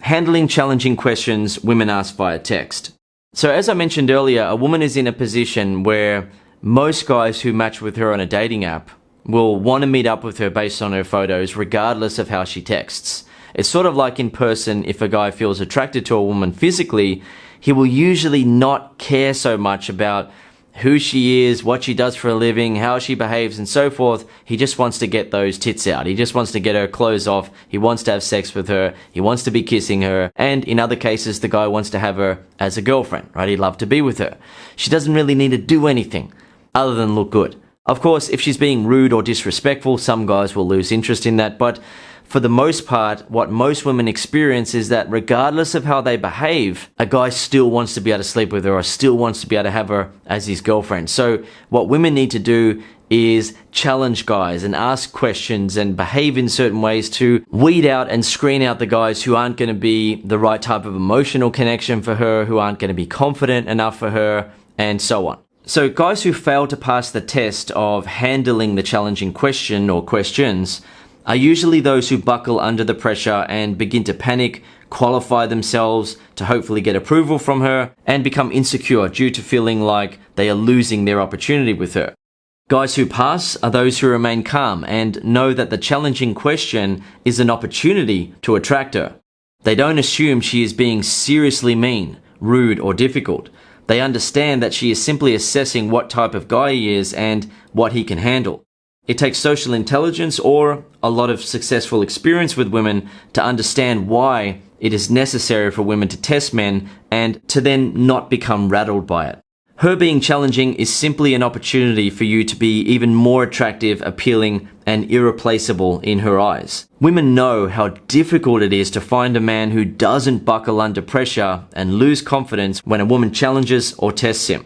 handling challenging questions women ask via text. So as I mentioned earlier, a woman is in a position where most guys who match with her on a dating app will want to meet up with her based on her photos regardless of how she texts. It's sort of like in person, if a guy feels attracted to a woman physically, he will usually not care so much about who she is, what she does for a living, how she behaves, and so forth. He just wants to get those tits out. He just wants to get her clothes off. He wants to have sex with her. He wants to be kissing her. And in other cases, the guy wants to have her as a girlfriend, right? He'd love to be with her. She doesn't really need to do anything other than look good. Of course, if she's being rude or disrespectful, some guys will lose interest in that, but for the most part, what most women experience is that regardless of how they behave, a guy still wants to be able to sleep with her or still wants to be able to have her as his girlfriend. So what women need to do is challenge guys and ask questions and behave in certain ways to weed out and screen out the guys who aren't going to be the right type of emotional connection for her, who aren't going to be confident enough for her, and so on. So guys who fail to pass the test of handling the challenging question or questions are usually those who buckle under the pressure and begin to panic, qualify themselves to hopefully get approval from her, and become insecure due to feeling like they are losing their opportunity with her. Guys who pass are those who remain calm and know that the challenging question is an opportunity to attract her. They don't assume she is being seriously mean, rude, or difficult. They understand that she is simply assessing what type of guy he is and what he can handle. It takes social intelligence or a lot of successful experience with women to understand why it is necessary for women to test men and to then not become rattled by it. Her being challenging is simply an opportunity for you to be even more attractive, appealing, and irreplaceable in her eyes. Women know how difficult it is to find a man who doesn't buckle under pressure and lose confidence when a woman challenges or tests him.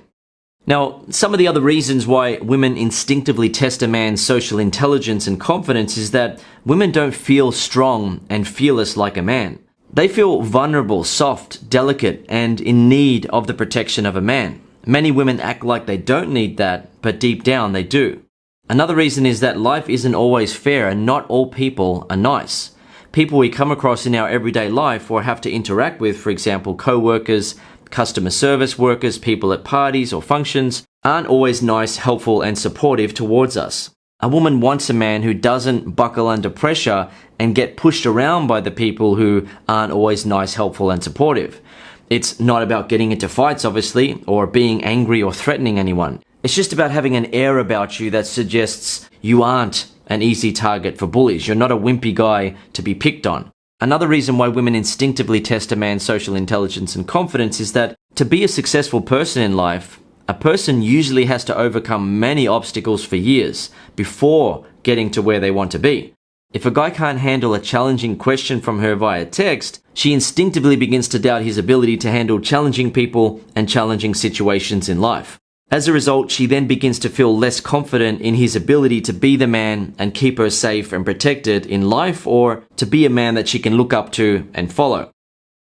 Now, some of the other reasons why women instinctively test a man's social intelligence and confidence is that women don't feel strong and fearless like a man. They feel vulnerable, soft, delicate, and in need of the protection of a man. Many women act like they don't need that, but deep down they do. Another reason is that life isn't always fair and not all people are nice. People we come across in our everyday life or have to interact with, for example, co-workers, customer service workers, people at parties or functions, aren't always nice, helpful, and supportive towards us. A woman wants a man who doesn't buckle under pressure and get pushed around by the people who aren't always nice, helpful, and supportive. It's not about getting into fights, obviously, or being angry or threatening anyone. It's just about having an air about you that suggests you aren't an easy target for bullies. You're not a wimpy guy to be picked on. Another reason why women instinctively test a man's social intelligence and confidence is that to be a successful person in life, a person usually has to overcome many obstacles for years before getting to where they want to be. If a guy can't handle a challenging question from her via text, she instinctively begins to doubt his ability to handle challenging people and challenging situations in life. As a result, she then begins to feel less confident in his ability to be the man and keep her safe and protected in life, or to be a man that she can look up to and follow.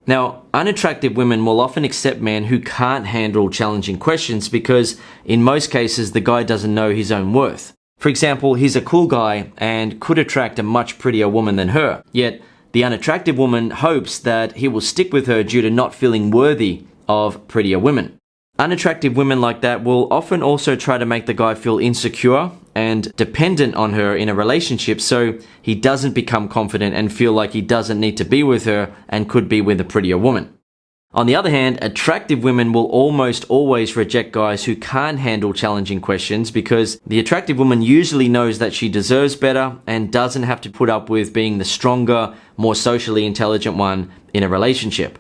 Now, unattractive women will often accept men who can't handle challenging questions because in most cases the guy doesn't know his own worth. For example, he's a cool guy and could attract a much prettier woman than her, yet the unattractive woman hopes that he will stick with her due to not feeling worthy of prettier women. Unattractive women like that will often also try to make the guy feel insecure and dependent on her in a relationship so he doesn't become confident and feel like he doesn't need to be with her and could be with a prettier woman. On the other hand, attractive women will almost always reject guys who can't handle challenging questions because the attractive woman usually knows that she deserves better and doesn't have to put up with being the stronger, more socially intelligent one in a relationship.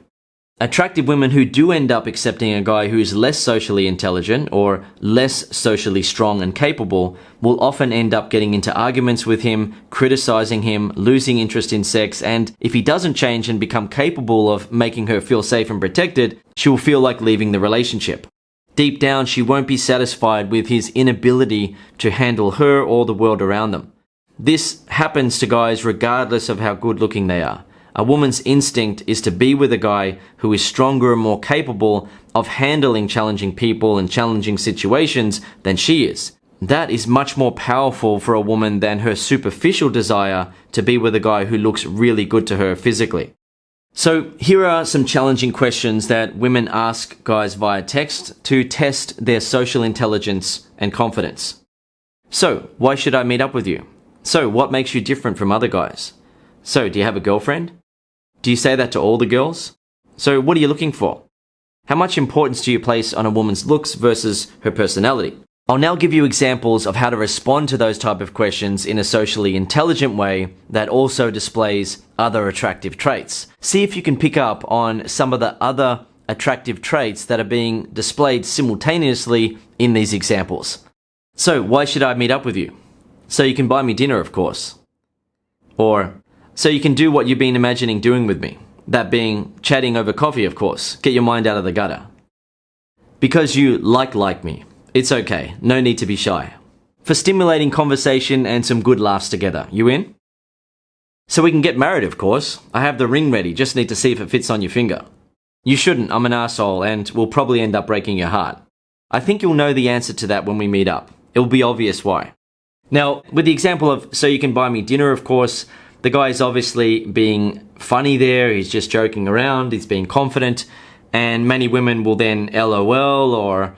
Attractive women who do end up accepting a guy who is less socially intelligent or less socially strong and capable will often end up getting into arguments with him, criticizing him, losing interest in sex, and if he doesn't change and become capable of making her feel safe and protected, she will feel like leaving the relationship. Deep down, she won't be satisfied with his inability to handle her or the world around them. This happens to guys regardless of how good looking they are. A woman's instinct is to be with a guy who is stronger and more capable of handling challenging people and challenging situations than she is. That is much more powerful for a woman than her superficial desire to be with a guy who looks really good to her physically. So here are some challenging questions that women ask guys via text to test their social intelligence and confidence. So, why should I meet up with you? So, what makes you different from other guys? So, do you have a girlfriend? Do you say that to all the girls? So, what are you looking for? How much importance do you place on a woman's looks versus her personality? I'll now give you examples of how to respond to those type of questions in a socially intelligent way that also displays other attractive traits. See if you can pick up on some of the other attractive traits that are being displayed simultaneously in these examples. So, why should I meet up with you? So you can buy me dinner, of course. Or, so you can do what you've been imagining doing with me. That being chatting over coffee, of course. Get your mind out of the gutter. Because you like me. It's okay, no need to be shy. For stimulating conversation and some good laughs together. You in? So we can get married, of course. I have the ring ready, just need to see if it fits on your finger. You shouldn't, I'm an asshole and will probably end up breaking your heart. I think you'll know the answer to that when we meet up. It will be obvious why. Now, with the example of, so you can buy me dinner, of course, the guy is obviously being funny there, he's just joking around, he's being confident, and many women will then LOL or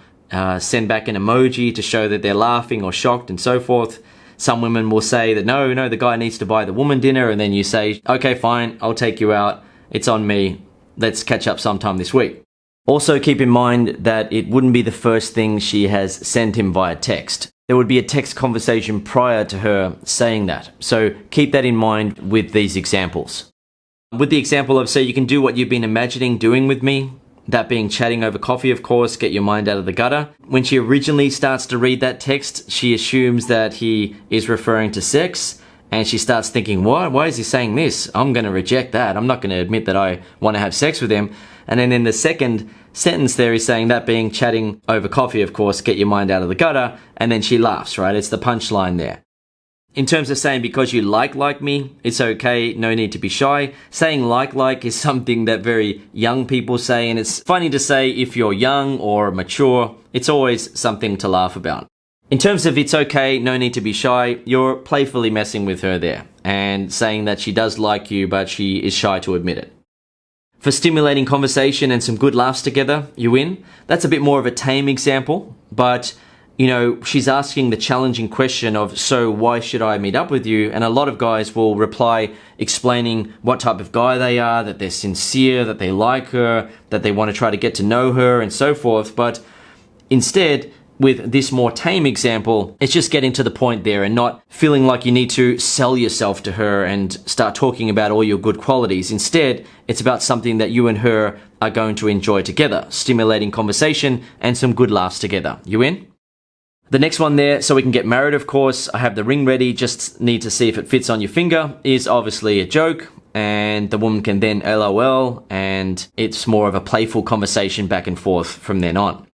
send back an emoji to show that they're laughing or shocked and so forth. Some women will say that no, the guy needs to buy the woman dinner, and then you say, okay, fine, I'll take you out, it's on me, let's catch up sometime this week. Also keep in mind that it wouldn't be the first thing she has sent him via text. There would be a text conversation prior to her saying that. So keep that in mind with these examples. With the example of, so you can do what you've been imagining doing with me, that being chatting over coffee, of course, get your mind out of the gutter. When she originally starts to read that text, she assumes that he is referring to sex, and she starts thinking, why is he saying this? I'm going to reject that. I'm not going to admit that I want to have sex with him. And then in the second sentence there, he's saying that being chatting over coffee, of course, get your mind out of the gutter, and then she laughs, right? It's the punchline there. In terms of saying because you like me, it's okay, no need to be shy. Saying like is something that very young people say, and it's funny to say if you're young or mature, it's always something to laugh about. In terms of it's okay, no need to be shy, you're playfully messing with her there and saying that she does like you, but she is shy to admit it. For stimulating conversation and some good laughs together, you win. That's a bit more of a tame example, but you know, she's asking the challenging question of, so why should I meet up with you? And a lot of guys will reply explaining what type of guy they are, that they're sincere, that they like her, that they want to try to get to know her and so forth. But instead, with this more tame example, it's just getting to the point there and not feeling like you need to sell yourself to her and start talking about all your good qualities. Instead, it's about something that you and her are going to enjoy together, stimulating conversation and some good laughs together. You in? The next one there, so we can get married, of course. I have the ring ready, just need to see if it fits on your finger, is obviously a joke, and the woman can then LOL, and it's more of a playful conversation back and forth from then on.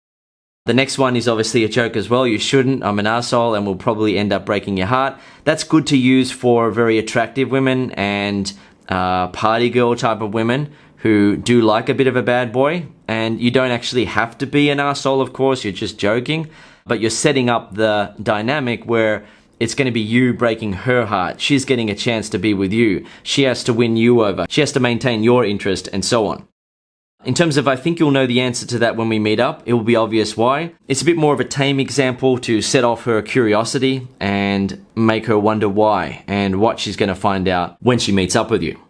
The next one is obviously a joke as well. You shouldn't, I'm an asshole, and will probably end up breaking your heart. That's good to use for very attractive women and party girl type of women who do like a bit of a bad boy, and you don't actually have to be an asshole, of course, you're just joking. But you're setting up the dynamic where it's going to be you breaking her heart. She's getting a chance to be with you. She has to win you over. She has to maintain your interest and so on. In terms of, I think you'll know the answer to that when we meet up. It will be obvious why. It's a bit more of a tame example to set off her curiosity and make her wonder why and what she's going to find out when she meets up with you.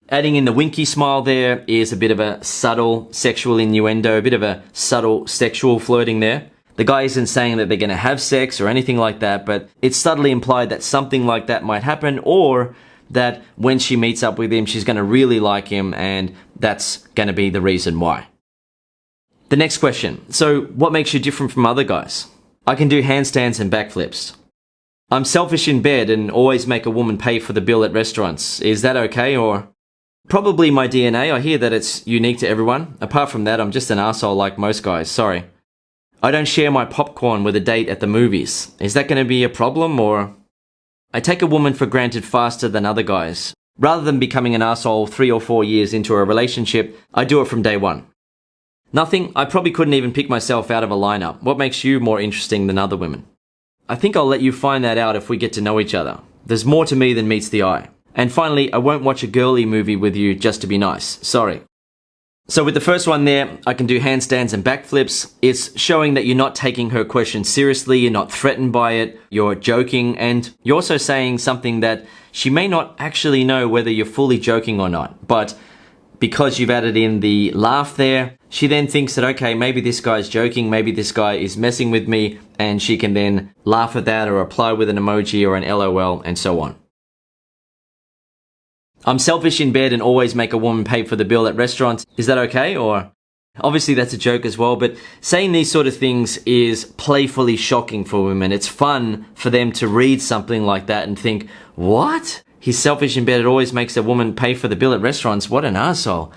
Adding in the winky smile there is a bit of a subtle sexual innuendo, a bit of a subtle sexual flirting there. The guy isn't saying that they're going to have sex or anything like that, but it's subtly implied that something like that might happen, or that when she meets up with him, she's going to really like him, and that's going to be the reason why. The next question. So, what makes you different from other guys? I can do handstands and backflips. I'm selfish in bed and always make a woman pay for the bill at restaurants. Is that okay, or? Probably my DNA. I hear that it's unique to everyone. Apart from that, I'm just an asshole like most guys. Sorry. I don't share my popcorn with a date at the movies. Is that going to be a problem, or? I take a woman for granted faster than other guys. Rather than becoming an asshole 3 or 4 years into a relationship, I do it from day one. Nothing. I probably couldn't even pick myself out of a lineup. What makes you more interesting than other women? I think I'll let you find that out if we get to know each other. There's more to me than meets the eye. And finally, I won't watch a girly movie with you just to be nice. Sorry. So with the first one there, I can do handstands and backflips. It's showing that you're not taking her question seriously, you're not threatened by it, you're joking, and you're also saying something that she may not actually know whether you're fully joking or not. But because you've added in the laugh there, she then thinks that, okay, maybe this guy's joking, maybe this guy is messing with me, and she can then laugh at that or reply with an emoji or an LOL and so on. I'm selfish in bed and always make a woman pay for the bill at restaurants. Is that okay? Or obviously that's a joke as well, but saying these sort of things is playfully shocking for women. It's fun for them to read something like that and think, what? He's selfish in bed, it always makes a woman pay for the bill at restaurants. What an arsehole.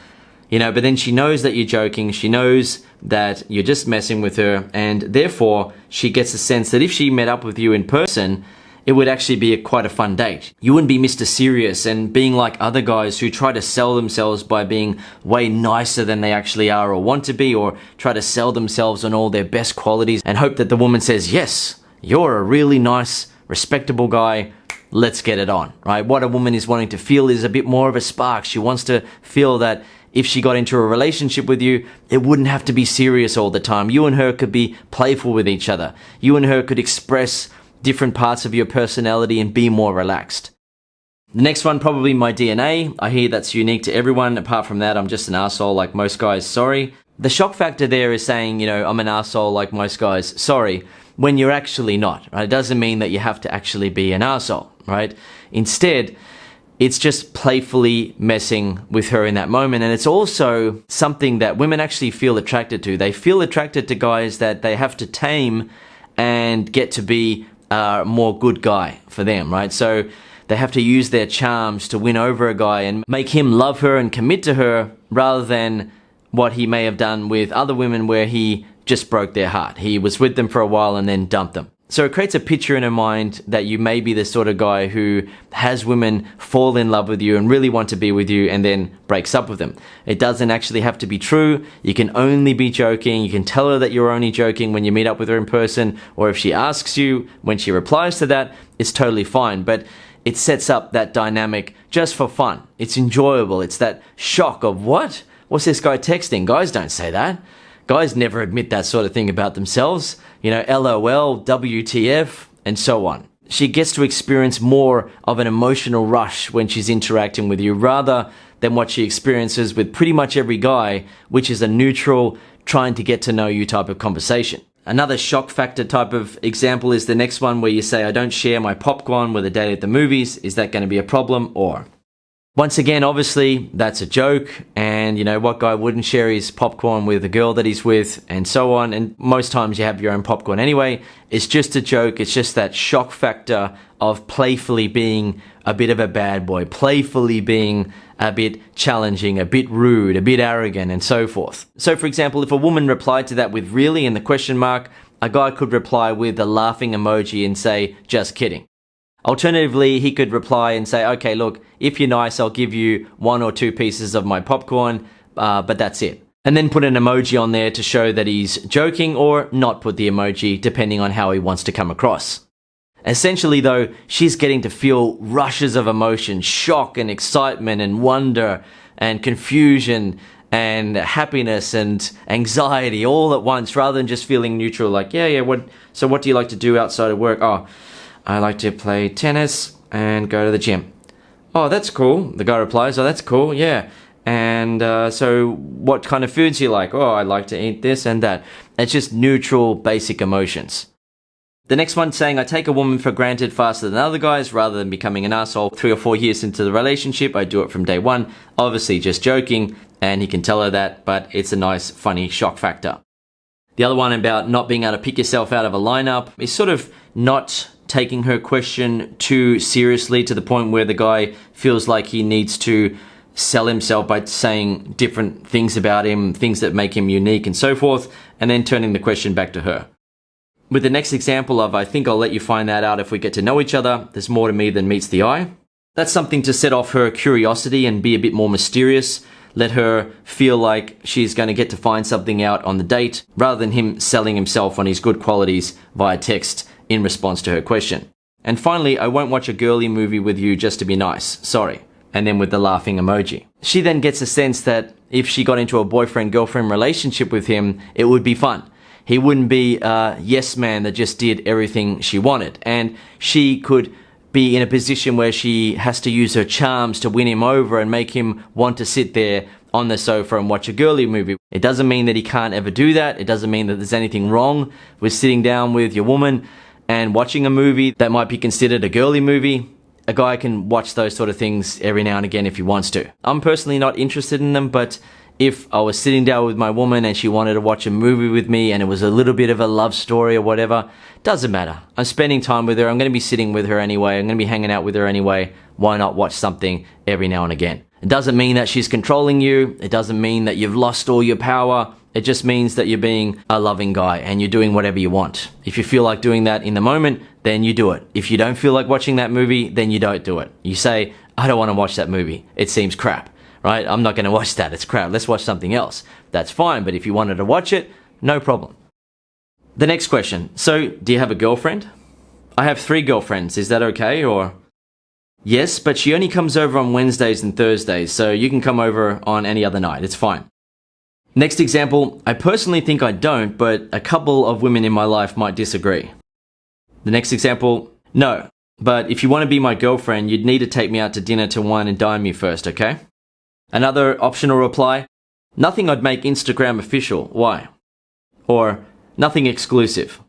You know, but then she knows that you're joking. She knows that you're just messing with her. And therefore, she gets a sense that if she met up with you in person, it would actually be quite a fun date. You wouldn't be Mr. Serious and being like other guys who try to sell themselves by being way nicer than they actually are or want to be, or try to sell themselves on all their best qualities and hope that the woman says, yes, you're a really nice, respectable guy. Let's get it on, right? What a woman is wanting to feel is a bit more of a spark. She wants to feel that if she got into a relationship with you, it wouldn't have to be serious all the time. You and her could be playful with each other. You and her could express different parts of your personality and be more relaxed. The next one, probably my DNA. I hear that's unique to everyone. Apart from that, I'm just an arsehole like most guys. Sorry. The shock factor there is saying, you know, I'm an arsehole like most guys. Sorry. When you're actually not, right? It doesn't mean that you have to actually be an arsehole, right? Instead, it's just playfully messing with her in that moment. And it's also something that women actually feel attracted to. They feel attracted to guys that they have to tame and get to be a more good guy for them, right? So they have to use their charms to win over a guy and make him love her and commit to her, rather than what he may have done with other women where he just broke their heart. He was with them for a while and then dumped them. So it creates a picture in her mind that you may be the sort of guy who has women fall in love with you and really want to be with you and then breaks up with them. It doesn't actually have to be true. You can only be joking. You can tell her that you're only joking when you meet up with her in person, or if she asks you, when she replies to that, it's totally fine. But it sets up that dynamic just for fun. It's enjoyable. It's that shock of, what? What's this guy texting? Guys don't say that. Guys never admit that sort of thing about themselves. You know, LOL, WTF, and so on. She gets to experience more of an emotional rush when she's interacting with you, rather than what she experiences with pretty much every guy, which is a neutral, trying to get to know you type of conversation. Another shock factor type of example is the next one, where you say, I don't share my popcorn with a date at the movies. Is that going to be a problem? Or once again, obviously, that's a joke, and you know, what guy wouldn't share his popcorn with the girl that he's with, and so on, and most times you have your own popcorn anyway. It's just a joke. It's just that shock factor of playfully being a bit of a bad boy, playfully being a bit challenging, a bit rude, a bit arrogant, and so forth. So for example, if a woman replied to that with really in the question mark, a guy could reply with a laughing emoji and say, just kidding. Alternatively, he could reply and say, okay, look, if you're nice, I'll give you 1 or 2 pieces of my popcorn, but that's it. And then put an emoji on there to show that he's joking, or not put the emoji, depending on how he wants to come across. Essentially, though, she's getting to feel rushes of emotion, shock and excitement and wonder and confusion and happiness and anxiety all at once, rather than just feeling neutral, like, so what do you like to do outside of work? Oh, I like to play tennis and go to the gym. Oh, that's cool. The guy replies, oh, that's cool, yeah. And so what kind of foods do you like? Oh, I like to eat this and that. It's just neutral, basic emotions. The next one saying, I take a woman for granted faster than other guys, rather than becoming an asshole 3 or 4 years into the relationship. I do it from day one. Obviously just joking, and he can tell her that, but it's a nice, funny shock factor. The other one about not being able to pick yourself out of a lineup is sort of not taking her question too seriously, to the point where the guy feels like he needs to sell himself by saying different things about him, things that make him unique and so forth, and then turning the question back to her. With the next example of, I think I'll let you find that out if we get to know each other, there's more to me than meets the eye. That's something to set off her curiosity and be a bit more mysterious. Let her feel like she's going to get to find something out on the date, rather than him selling himself on his good qualities via text in response to her question. And finally, I won't watch a girly movie with you just to be nice. Sorry. And then with the laughing emoji. She then gets a sense that if she got into a boyfriend-girlfriend relationship with him, it would be fun. He wouldn't be a yes man that just did everything she wanted. And she could be in a position where she has to use her charms to win him over and make him want to sit there on the sofa and watch a girly movie. It doesn't mean that he can't ever do that. It doesn't mean that there's anything wrong with sitting down with your woman and watching a movie that might be considered a girly movie. A guy can watch those sort of things every now and again if he wants to. I'm personally not interested in them, but if I was sitting down with my woman and she wanted to watch a movie with me and it was a little bit of a love story or whatever, doesn't matter. I'm spending time with her. I'm going to be sitting with her anyway. I'm going to be hanging out with her anyway. Why not watch something every now and again? It doesn't mean that she's controlling you. It doesn't mean that you've lost all your power. It just means that you're being a loving guy and you're doing whatever you want. If you feel like doing that in the moment, then you do it. If you don't feel like watching that movie, then you don't do it. You say, I don't want to watch that movie. It seems crap, right? I'm not going to watch that. It's crap. Let's watch something else. That's fine. But if you wanted to watch it, no problem. The next question. So, do you have a girlfriend? I have 3 girlfriends. Is that okay? Or yes, but she only comes over on Wednesdays and Thursdays, so you can come over on any other night. It's fine. Next example, I personally think I don't, but a couple of women in my life might disagree. The next example, no, but if you want to be my girlfriend, you'd need to take me out to dinner to wine and dine me first, okay? Another optional reply, nothing I'd make Instagram official. Why? Or nothing exclusive.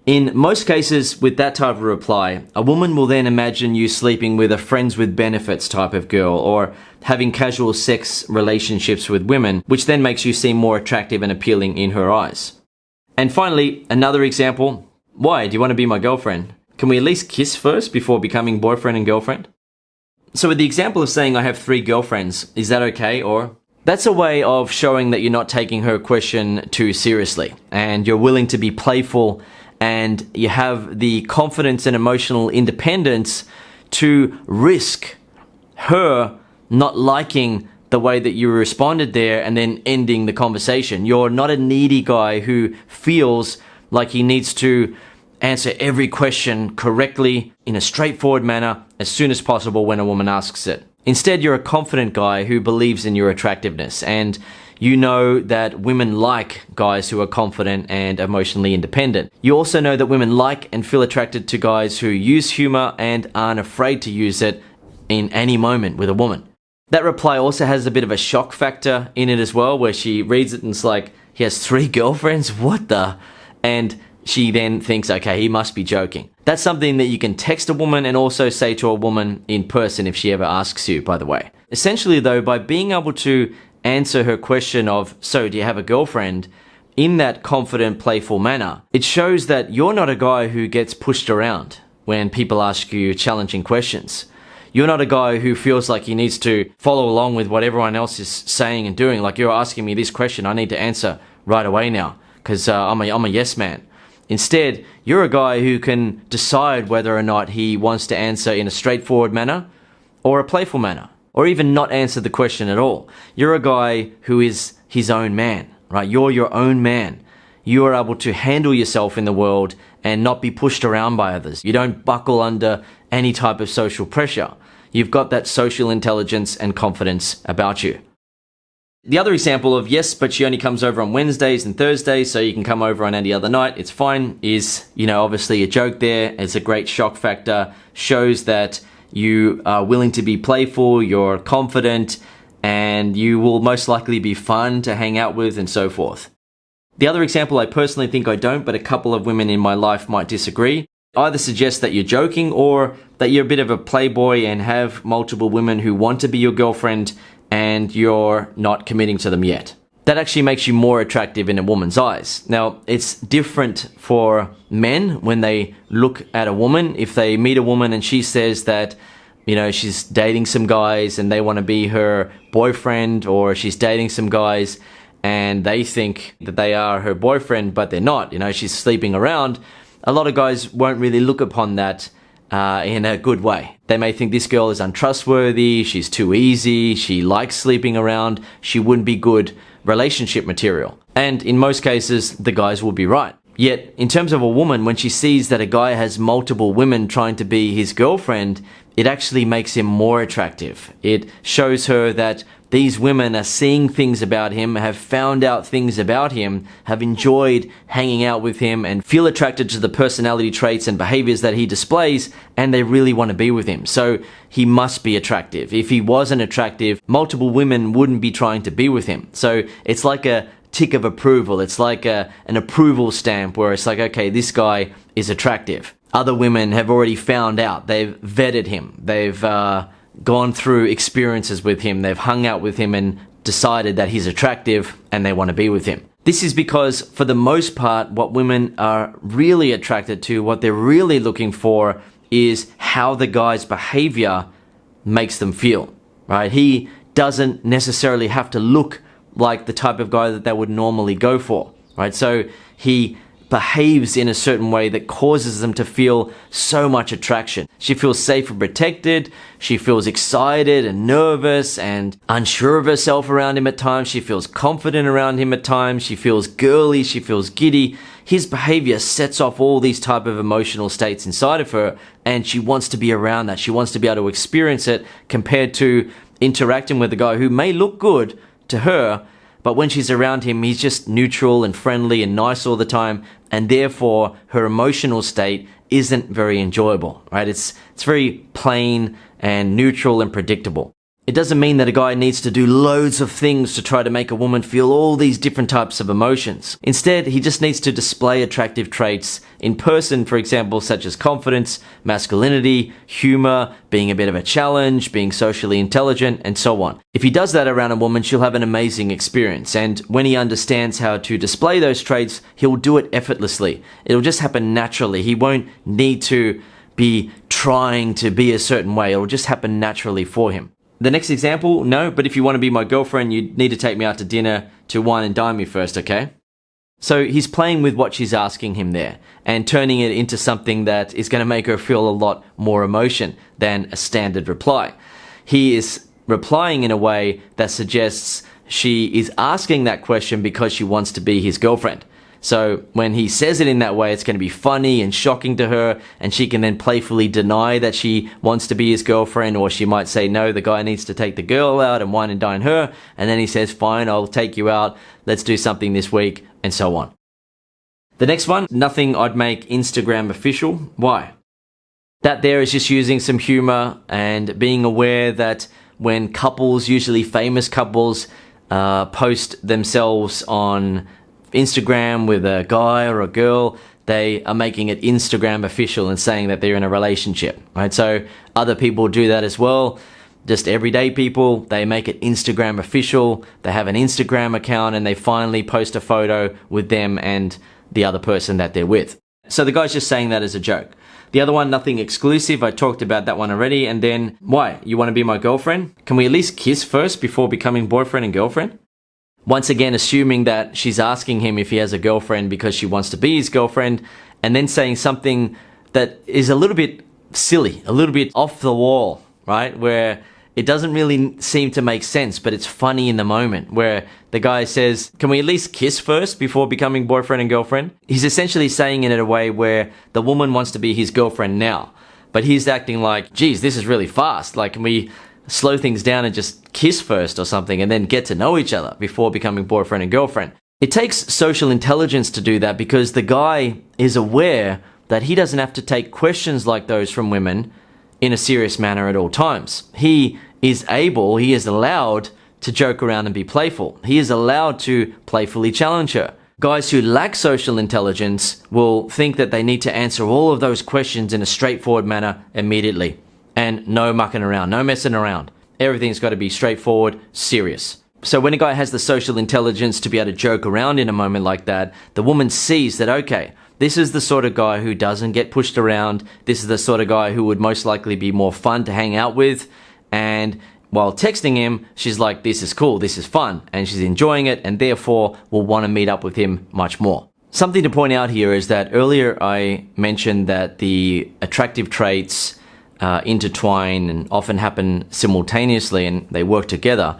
In most cases, with that type of reply, a woman will then imagine you sleeping with a friends with benefits type of girl or having casual sex relationships with women, which then makes you seem more attractive and appealing in her eyes. And finally, another example, why? Do you want to be my girlfriend? Can we at least kiss first before becoming boyfriend and girlfriend? So with the example of saying I have 3 girlfriends, is that okay? Or that's a way of showing that you're not taking her question too seriously and you're willing to be playful and you have the confidence and emotional independence to risk her not liking the way that you responded there and then ending the conversation. You're not a needy guy who feels like he needs to answer every question correctly in a straightforward manner as soon as possible when a woman asks it. Instead, you're a confident guy who believes in your attractiveness and you know that women like guys who are confident and emotionally independent. You also know that women like and feel attracted to guys who use humor and aren't afraid to use it in any moment with a woman. That reply also has a bit of a shock factor in it as well, where she reads it and it's like, he has 3 girlfriends? What the? And she then thinks, okay, he must be joking. That's something that you can text a woman and also say to a woman in person if she ever asks you, by the way. Essentially though, by being able to answer her question of, so do you have a girlfriend, in that confident, playful manner, it shows that you're not a guy who gets pushed around when people ask you challenging questions. You're not a guy who feels like he needs to follow along with what everyone else is saying and doing. Like, you're asking me this question, I need to answer right away now because I'm a yes man. Instead, you're a guy who can decide whether or not he wants to answer in a straightforward manner or a playful manner, or even not answer the question at all. You're a guy who is his own man, right? You're your own man. You are able to handle yourself in the world and not be pushed around by others. You don't buckle under any type of social pressure. You've got that social intelligence and confidence about you. The other example of yes, but she only comes over on Wednesdays and Thursdays, so you can come over on any other night, it's fine, is, obviously a joke there. It's a great shock factor, shows that you are willing to be playful, you're confident, and you will most likely be fun to hang out with and so forth. The other example, I personally think I don't, but a couple of women in my life might disagree. Either suggest that you're joking or that you're a bit of a playboy and have multiple women who want to be your girlfriend and you're not committing to them yet. That actually makes you more attractive in a woman's eyes. Now, it's different for men when they look at a woman. If they meet a woman and she says that, she's dating some guys and they want to be her boyfriend, or she's dating some guys and they think that they are her boyfriend, but they're not, she's sleeping around. A lot of guys won't really look upon that in a good way. They may think this girl is untrustworthy, she's too easy, she likes sleeping around, she wouldn't be good relationship material. And in most cases, the guys will be right. Yet, in terms of a woman, when she sees that a guy has multiple women trying to be his girlfriend, it actually makes him more attractive. It shows her that these women are seeing things about him, have found out things about him, have enjoyed hanging out with him, and feel attracted to the personality traits and behaviors that he displays, and they really want to be with him. So he must be attractive. If he wasn't attractive, multiple women wouldn't be trying to be with him. So it's like a tick of approval. It's like an approval stamp where it's like, okay, this guy is attractive. Other women have already found out. They've vetted him. They've gone through experiences with him. They've hung out with him and decided that he's attractive and they want to be with him. This is because, for the most part, what women are really attracted to, what they're really looking for, is how the guy's behavior makes them feel, right? He doesn't necessarily have to look like the type of guy that they would normally go for, right? So he behaves in a certain way that causes them to feel so much attraction. She feels safe and protected. She feels excited and nervous and unsure of herself around him at times. She feels confident around him at times. She feels girly. She feels giddy. His behavior sets off all these type of emotional states inside of her, and she wants to be around that. She wants to be able to experience it, compared to interacting with a guy who may look good to her, but when she's around him, he's just neutral and friendly and nice all the time, and therefore her emotional state isn't very enjoyable, right? It's very plain and neutral and predictable. It doesn't mean that a guy needs to do loads of things to try to make a woman feel all these different types of emotions. Instead, he just needs to display attractive traits in person, for example, such as confidence, masculinity, humor, being a bit of a challenge, being socially intelligent, and so on. If he does that around a woman, she'll have an amazing experience. And when he understands how to display those traits, he'll do it effortlessly. It'll just happen naturally. He won't need to be trying to be a certain way. It'll just happen naturally for him. The next example, no, but if you want to be my girlfriend, you need to take me out to dinner to wine and dine me first, okay? So he's playing with what she's asking him there and turning it into something that is going to make her feel a lot more emotion than a standard reply. He is replying in a way that suggests she is asking that question because she wants to be his girlfriend. So when he says it in that way, it's going to be funny and shocking to her, and she can then playfully deny that she wants to be his girlfriend, or she might say, no, the guy needs to take the girl out and wine and dine her, and then he says, fine, I'll take you out, let's do something this week, and so on. The next one, nothing I'd make Instagram official. Why? That there is just using some humor and being aware that when couples, usually famous couples, post themselves on Instagram with a guy or a girl, they are making it Instagram official and saying that they're in a relationship, right? So other people do that as well. Just everyday people, they make it Instagram official. They have an Instagram account and they finally post a photo with them and the other person that they're with. So the guy's just saying that as a joke. The other one, nothing exclusive. I talked about that one already. And then, why? You want to be my girlfriend? Can we at least kiss first before becoming boyfriend and girlfriend? Once again, assuming that she's asking him if he has a girlfriend because she wants to be his girlfriend, and then saying something that is a little bit silly, a little bit off the wall, right? Where it doesn't really seem to make sense, but it's funny in the moment, where the guy says, can we at least kiss first before becoming boyfriend and girlfriend? He's essentially saying it in a way where the woman wants to be his girlfriend now, but he's acting like, geez, this is really fast. Like, can we slow things down and just kiss first or something and then get to know each other before becoming boyfriend and girlfriend? It takes social intelligence to do that, because the guy is aware that he doesn't have to take questions like those from women in a serious manner at all times. He is allowed to joke around and be playful. He is allowed to playfully challenge her. Guys who lack social intelligence will think that they need to answer all of those questions in a straightforward manner immediately. And no mucking around, no messing around. Everything's got to be straightforward, serious. So when a guy has the social intelligence to be able to joke around in a moment like that, the woman sees that, okay, this is the sort of guy who doesn't get pushed around. This is the sort of guy who would most likely be more fun to hang out with. And while texting him, she's like, this is cool, this is fun. And she's enjoying it, and therefore will want to meet up with him much more. Something to point out here is that earlier I mentioned that the attractive traits intertwine and often happen simultaneously, and they work together.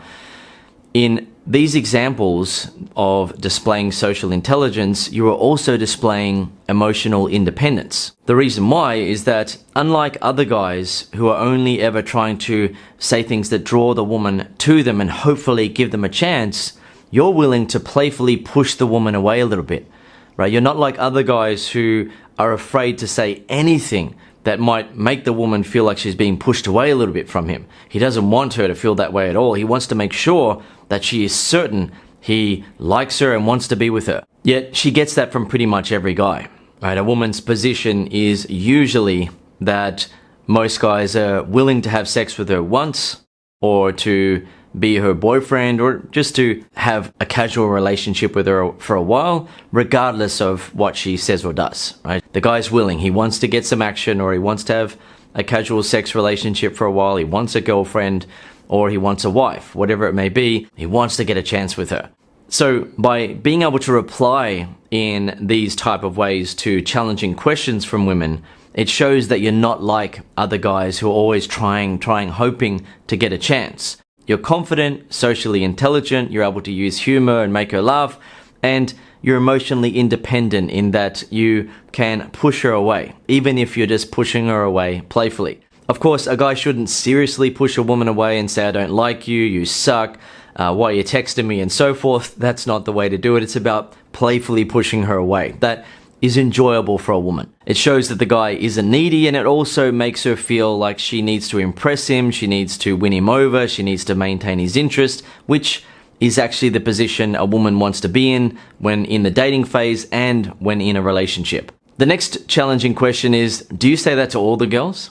In these examples of displaying social intelligence, you are also displaying emotional independence. The reason why is that unlike other guys who are only ever trying to say things that draw the woman to them and hopefully give them a chance, you're willing to playfully push the woman away a little bit, right? You're not like other guys who are afraid to say anything that might make the woman feel like she's being pushed away a little bit from him. He doesn't want her to feel that way at all. He wants to make sure that she is certain he likes her and wants to be with her. Yet she gets that from pretty much every guy, right? A woman's position is usually that most guys are willing to have sex with her once, or to be her boyfriend, or just to have a casual relationship with her for a while, regardless of what she says or does, right? The guy's willing. He wants to get some action, or he wants to have a casual sex relationship for a while. He wants a girlfriend, or he wants a wife, whatever it may be. He wants to get a chance with her. So by being able to reply in these type of ways to challenging questions from women, it shows that you're not like other guys who are always trying, hoping to get a chance. You're confident, socially intelligent, you're able to use humor and make her laugh, and you're emotionally independent in that you can push her away, even if you're just pushing her away playfully. Of course, a guy shouldn't seriously push a woman away and say, I don't like you, you suck, why are you texting me, and so forth. That's not the way to do it. It's about playfully pushing her away. That is enjoyable for a woman. It shows that the guy isn't needy, and it also makes her feel like she needs to impress him, she needs to win him over, she needs to maintain his interest, which is actually the position a woman wants to be in when in the dating phase and when in a relationship. The next challenging question is, do you say that to all the girls?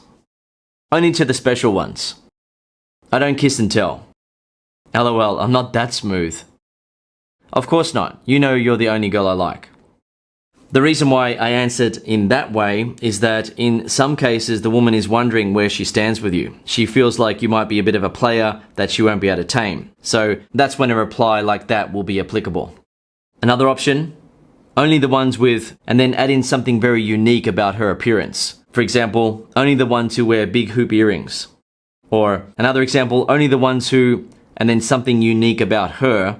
Only to the special ones. I don't kiss and tell. LOL, I'm not that smooth. Of course not. You know you're the only girl I like. The reason why I answered in that way is that in some cases the woman is wondering where she stands with you. She feels like you might be a bit of a player that she won't be able to tame. So that's when a reply like that will be applicable. Another option, only the ones with, and then add in something very unique about her appearance. For example, only the ones who wear big hoop earrings. Or another example, only the ones who, and then something unique about her,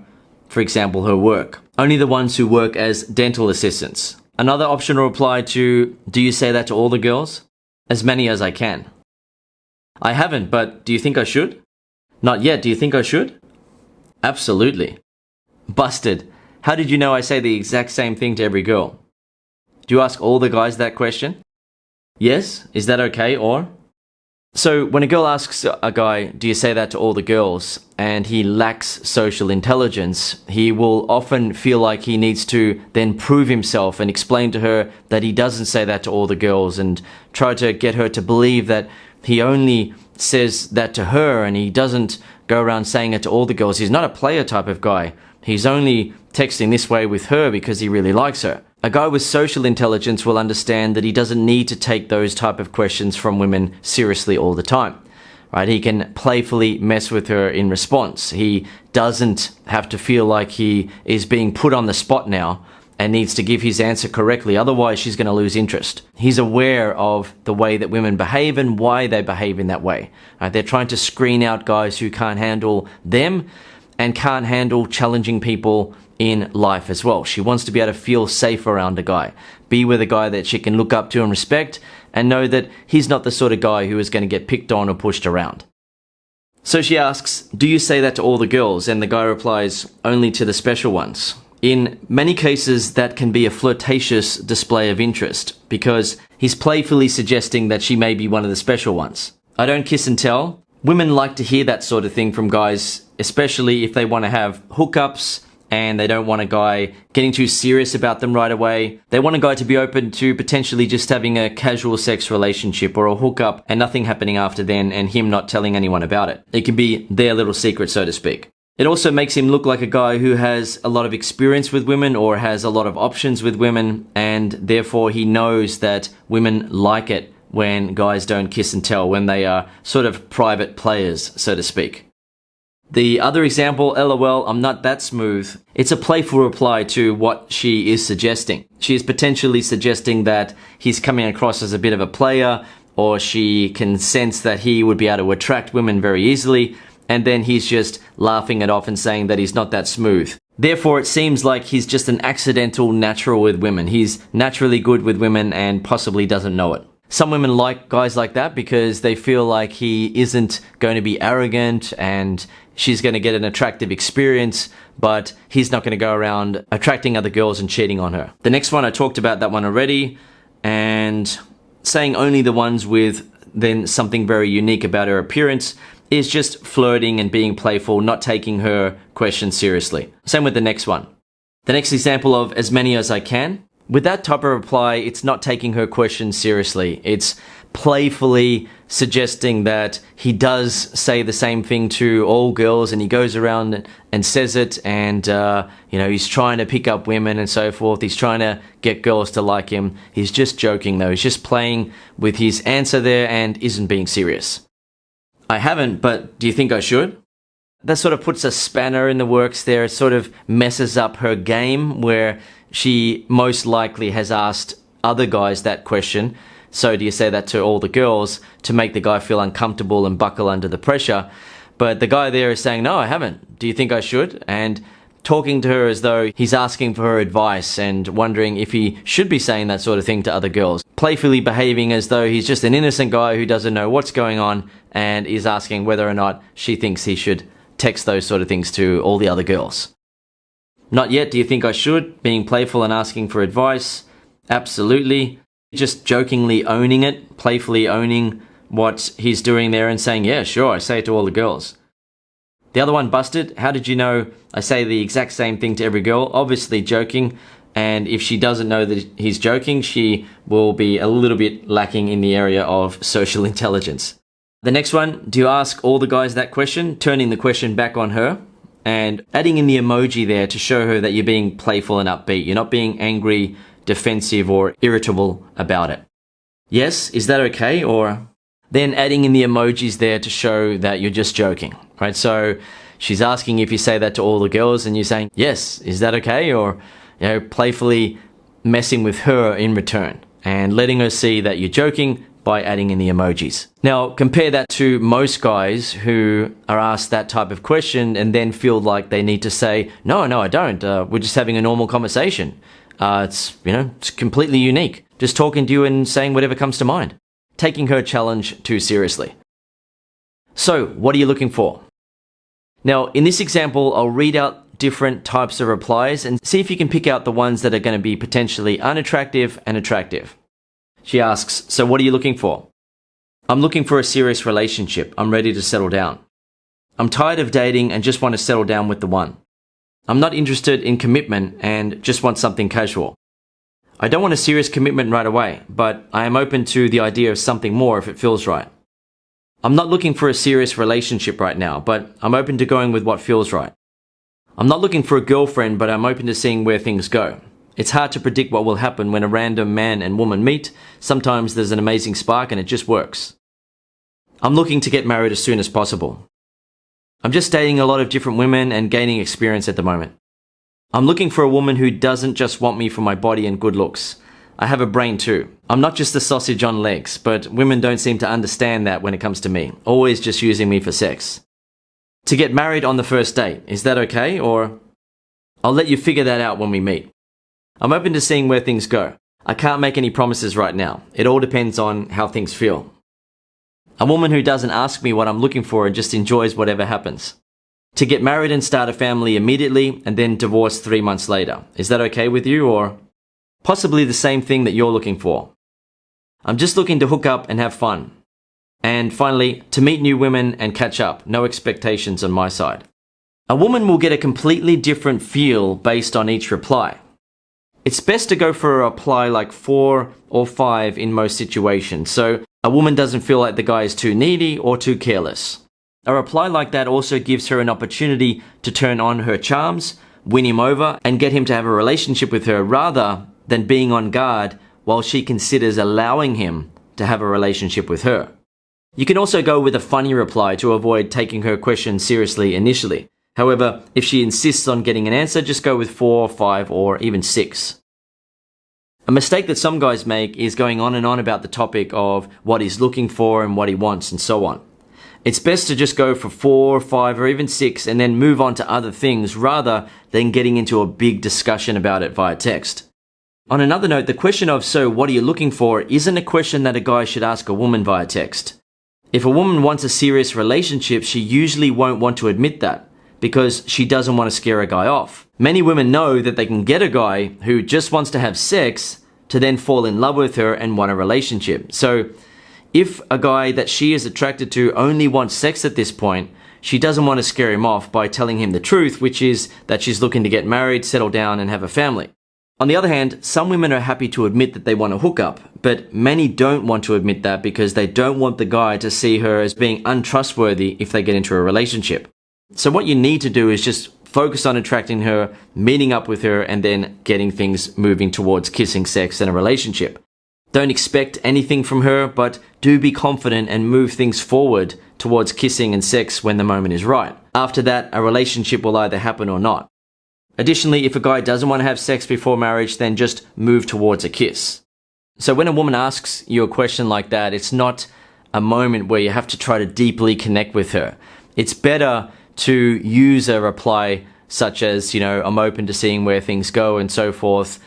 for example, her work. Only the ones who work as dental assistants. Another optional reply to, do you say that to all the girls? As many as I can. I haven't, but do you think I should? Not yet, do you think I should? Absolutely. Busted. How did you know I say the exact same thing to every girl? Do you ask all the guys that question? Yes? Is that okay, or? So when a girl asks a guy, do you say that to all the girls, and he lacks social intelligence, he will often feel like he needs to then prove himself and explain to her that he doesn't say that to all the girls, and try to get her to believe that he only says that to her and he doesn't go around saying it to all the girls. He's not a player type of guy. He's only texting this way with her because he really likes her. A guy with social intelligence will understand that he doesn't need to take those type of questions from women seriously all the time, right? He can playfully mess with her in response. He doesn't have to feel like he is being put on the spot now and needs to give his answer correctly. Otherwise, she's going to lose interest. He's aware of the way that women behave and why they behave in that way. Right? They're trying to screen out guys who can't handle them and can't handle challenging people in life as well. She wants to be able to feel safe around a guy, be with a guy that she can look up to and respect, and know that he's not the sort of guy who is going to get picked on or pushed around. So she asks, do you say that to all the girls? And the guy replies, only to the special ones. In many cases, that can be a flirtatious display of interest because he's playfully suggesting that she may be one of the special ones. I don't kiss and tell. Women like to hear that sort of thing from guys, especially if they want to have hookups and they don't want a guy getting too serious about them right away. They want a guy to be open to potentially just having a casual sex relationship or a hookup and nothing happening after then and him not telling anyone about it. It can be their little secret, so to speak. It also makes him look like a guy who has a lot of experience with women or has a lot of options with women, and therefore he knows that women like it when guys don't kiss and tell, when they are sort of private players, so to speak. The other example, LOL, I'm not that smooth. It's a playful reply to what she is suggesting. She is potentially suggesting that he's coming across as a bit of a player, or she can sense that he would be able to attract women very easily, and then he's just laughing it off and saying that he's not that smooth. Therefore, it seems like he's just an accidental natural with women. He's naturally good with women and possibly doesn't know it. Some women like guys like that because they feel like he isn't going to be arrogant and she's going to get an attractive experience, but he's not going to go around attracting other girls and cheating on her. The next one, I talked about that one already, and saying only the ones with then something very unique about her appearance is just flirting and being playful, not taking her questions seriously. Same with the next one. The next example of as many as I can. With that type of reply, it's not taking her questions seriously. It's playfully suggesting that he does say the same thing to all girls and he goes around and says it, and he's trying to pick up women and so forth. He's trying to get girls to like him. He's just joking though. He's just playing with his answer there and isn't being serious. I haven't, but do you think I should? That sort of puts a spanner in the works there. It sort of messes up her game where she most likely has asked other guys that question. So do you say that to all the girls to make the guy feel uncomfortable and buckle under the pressure? But the guy there is saying, no, I haven't. Do you think I should? And talking to her as though he's asking for her advice and wondering if he should be saying that sort of thing to other girls. Playfully behaving as though he's just an innocent guy who doesn't know what's going on and is asking whether or not she thinks he should text those sort of things to all the other girls. Not yet. Do you think I should? Being playful and asking for advice? Absolutely. Just jokingly owning it, playfully owning what he's doing there and saying, yeah, sure, I say it to all the girls. The other one, busted. How did you know I say the exact same thing to every girl? Obviously joking. And if she doesn't know that he's joking, she will be a little bit lacking in the area of social intelligence. The next one, do you ask all the guys that question? Turning the question back on her and adding in the emoji there to show her that you're being playful and upbeat. You're not being angry, defensive, or irritable about it. Yes, is that okay? Or then adding in the emojis there to show that you're just joking, right? So she's asking if you say that to all the girls and you're saying, yes, is that okay? Or, playfully messing with her in return and letting her see that you're joking by adding in the emojis. Now, compare that to most guys who are asked that type of question and then feel like they need to say, no, I don't. We're just having a normal conversation. It's completely unique. Just talking to you and saying whatever comes to mind. Taking her challenge too seriously. So, what are you looking for? Now, in this example, I'll read out different types of replies and see if you can pick out the ones that are going to be potentially unattractive and attractive. She asks, so what are you looking for? I'm looking for a serious relationship. I'm ready to settle down. I'm tired of dating and just want to settle down with the one. I'm not interested in commitment and just want something casual. I don't want a serious commitment right away, but I am open to the idea of something more if it feels right. I'm not looking for a serious relationship right now, but I'm open to going with what feels right. I'm not looking for a girlfriend, but I'm open to seeing where things go. It's hard to predict what will happen when a random man and woman meet. Sometimes there's an amazing spark and it just works. I'm looking to get married as soon as possible. I'm just dating a lot of different women and gaining experience at the moment. I'm looking for a woman who doesn't just want me for my body and good looks. I have a brain too. I'm not just a sausage on legs, but women don't seem to understand that when it comes to me, always just using me for sex. To get married on the first date, is that okay? Or I'll let you figure that out when we meet. I'm open to seeing where things go. I can't make any promises right now. It all depends on how things feel. A woman who doesn't ask me what I'm looking for and just enjoys whatever happens. To get married and start a family immediately and then divorce 3 months later. Is that okay with you? Or possibly the same thing that you're looking for. I'm just looking to hook up and have fun. And finally, to meet new women and catch up. No expectations on my side. A woman will get a completely different feel based on each reply. It's best to go for a reply like 4 or 5 in most situations, so a woman doesn't feel like the guy is too needy or too careless. A reply like that also gives her an opportunity to turn on her charms, win him over, and get him to have a relationship with her rather than being on guard while she considers allowing him to have a relationship with her. You can also go with a funny reply to avoid taking her question seriously initially. However, if she insists on getting an answer, just go with 4, 5, or even 6. A mistake that some guys make is going on and on about the topic of what he's looking for and what he wants and so on. It's best to just go for 4, 5, or even 6 and then move on to other things rather than getting into a big discussion about it via text. On another note, the question of, so what are you looking for, isn't a question that a guy should ask a woman via text. If a woman wants a serious relationship, she usually won't want to admit that because she doesn't want to scare a guy off. Many women know that they can get a guy who just wants to have sex to then fall in love with her and want a relationship. So if a guy that she is attracted to only wants sex at this point, she doesn't want to scare him off by telling him the truth, which is that she's looking to get married, settle down, and have a family. On the other hand, some women are happy to admit that they want to hook up, but many don't want to admit that because they don't want the guy to see her as being untrustworthy if they get into a relationship. So what you need to do is just focus on attracting her, meeting up with her, and then getting things moving towards kissing, sex, and a relationship. Don't expect anything from her, but do be confident and move things forward towards kissing and sex when the moment is right. After that, a relationship will either happen or not. Additionally, if a guy doesn't want to have sex before marriage, then just move towards a kiss. So when a woman asks you a question like that, it's not a moment where you have to try to deeply connect with her. It's better to use a reply such as, I'm open to seeing where things go and so forth,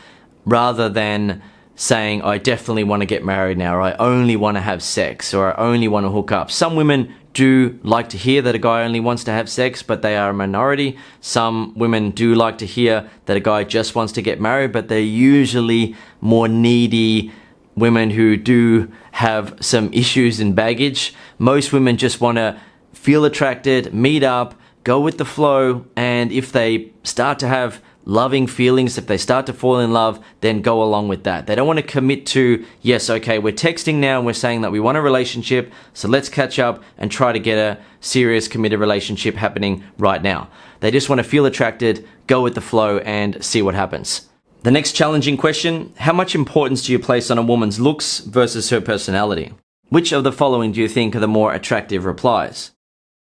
rather than saying, I definitely want to get married now, or I only want to have sex, or I only want to hook up. Some women do like to hear that a guy only wants to have sex, but they are a minority. Some women do like to hear that a guy just wants to get married, but they're usually more needy women who do have some issues and baggage. Most women just want to feel attracted, meet up, go with the flow, and if they start to have loving feelings, if they start to fall in love, then go along with that. They don't want to commit to, yes, okay, we're texting now and we're saying that we want a relationship, so let's catch up and try to get a serious committed relationship happening right now. They just want to feel attracted, go with the flow, and see what happens. The next challenging question, how much importance do you place on a woman's looks versus her personality? Which of the following do you think are the more attractive replies?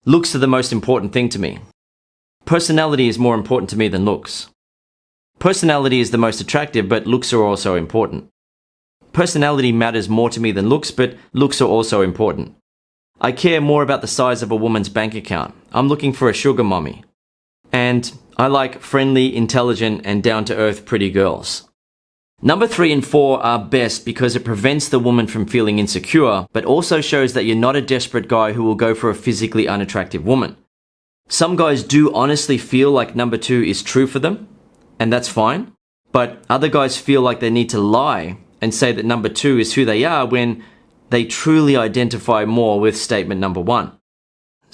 Looks are the most important thing to me. Personality is more important to me than looks. Personality is the most attractive, but looks are also important. Personality matters more to me than looks, but looks are also important. I care more about the size of a woman's bank account. I'm looking for a sugar mommy. And I like friendly, intelligent, and down-to-earth pretty girls. Number 3 and 4 are best because it prevents the woman from feeling insecure, but also shows that you're not a desperate guy who will go for a physically unattractive woman. Some guys do honestly feel like number 2 is true for them, and that's fine. But other guys feel like they need to lie and say that number 2 is who they are when they truly identify more with statement number 1.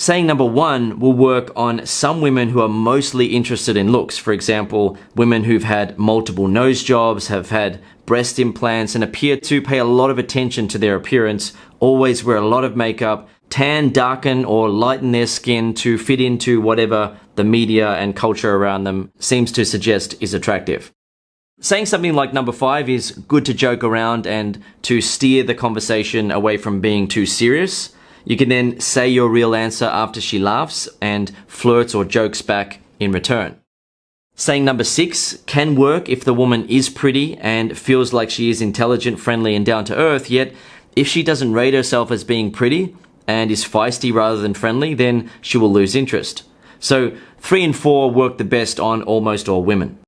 Saying number 1 will work on some women who are mostly interested in looks. For example, women who've had multiple nose jobs, have had breast implants, and appear to pay a lot of attention to their appearance, always wear a lot of makeup, tan, darken, or lighten their skin to fit into whatever the media and culture around them seems to suggest is attractive. Saying something like number 5 is good to joke around and to steer the conversation away from being too serious. You can then say your real answer after she laughs and flirts or jokes back in return. Saying number 6 can work if the woman is pretty and feels like she is intelligent, friendly, and down to earth, yet if she doesn't rate herself as being pretty and is feisty rather than friendly, then she will lose interest. So 3 and 4 work the best on almost all women.